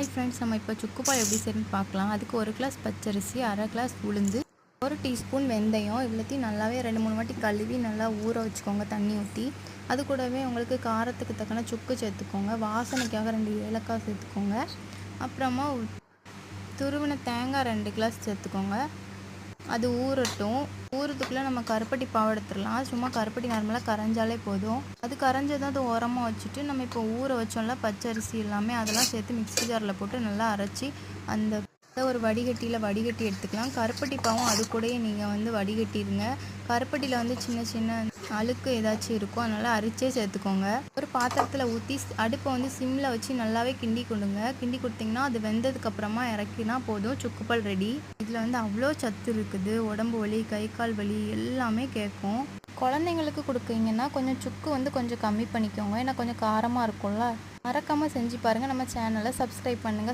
Hi friends, நம்ம இப்போ சுக்குப்பால் எப்படி செய்யணும்னு பார்க்கலாம். அதுக்கு 1 கிளாஸ் பச்சரிசி, 1/2 கிளாஸ் உளுந்து, 1 டீஸ்பூன் வெந்தயம், இவ்வளோத்தையும் நல்லாவே 2-3 வாட்டி கழுவி நல்லா ஊற வச்சுக்கோங்க தண்ணி ஊற்றி. அது கூடவே உங்களுக்கு காரத்துக்கு தக்கன சுக்கு சேர்த்துக்கோங்க. வாசனைக்காக 2 ஏலக்காய் சேர்த்துக்கோங்க. அப்புறமா துருவின தேங்காய் 2 கிளாஸ் சேர்த்துக்கோங்க. அது ஊறட்டும். ஊறுறதுக்குள்ளே நம்ம கருப்பட்டி பாவு எடுத்துடலாம். சும்மா கருப்பட்டி நார்மலாக கரைஞ்சாலே போதும். அது கரைஞ்சதும் அது ஓரமாக வச்சுட்டு நம்ம இப்போ ஊற வச்சோம்ல பச்சரிசி எல்லாமே அதெல்லாம் சேர்த்து மிக்ஸி ஜாரில் போட்டு நல்லா அரைச்சி அந்த ஒரு வடிகட்டியில் வடிகட்டி எடுத்துக்கலாம். கருப்பட்டி பாவும் அது கூடயே நீங்கள் வடிகட்டிடுங்க. கருப்பட்டியில் சின்ன சின்ன அழுக்கு ஏதாச்சும் இருக்கும், அதனால் அரிச்சே சேர்த்துக்கோங்க. ஒரு பாத்திரத்தில் ஊற்றி அடுப்பை சிம்மில் வச்சு நல்லாவே கிண்டி கொடுங்க. கிண்டி கொடுத்திங்கன்னா அது வெந்ததுக்கப்புறமா இறக்கினா போதும், சுக்குப்பால் ரெடி. இதில் அவ்வளோ சத்து இருக்குது. உடம்பு வலி, கை கால் வலி எல்லாமே கேட்கும். குழந்தைங்களுக்கு கொடுக்குறீங்கன்னா கொஞ்சம் சுக்கு கொஞ்சம் கம்மி பண்ணிக்கோங்க, ஏன்னா கொஞ்சம் காரமாக இருக்கும்ல. மறக்காமல் செஞ்சு பாருங்கள். நம்ம சேனலை சப்ஸ்கிரைப் பண்ணுங்கள்.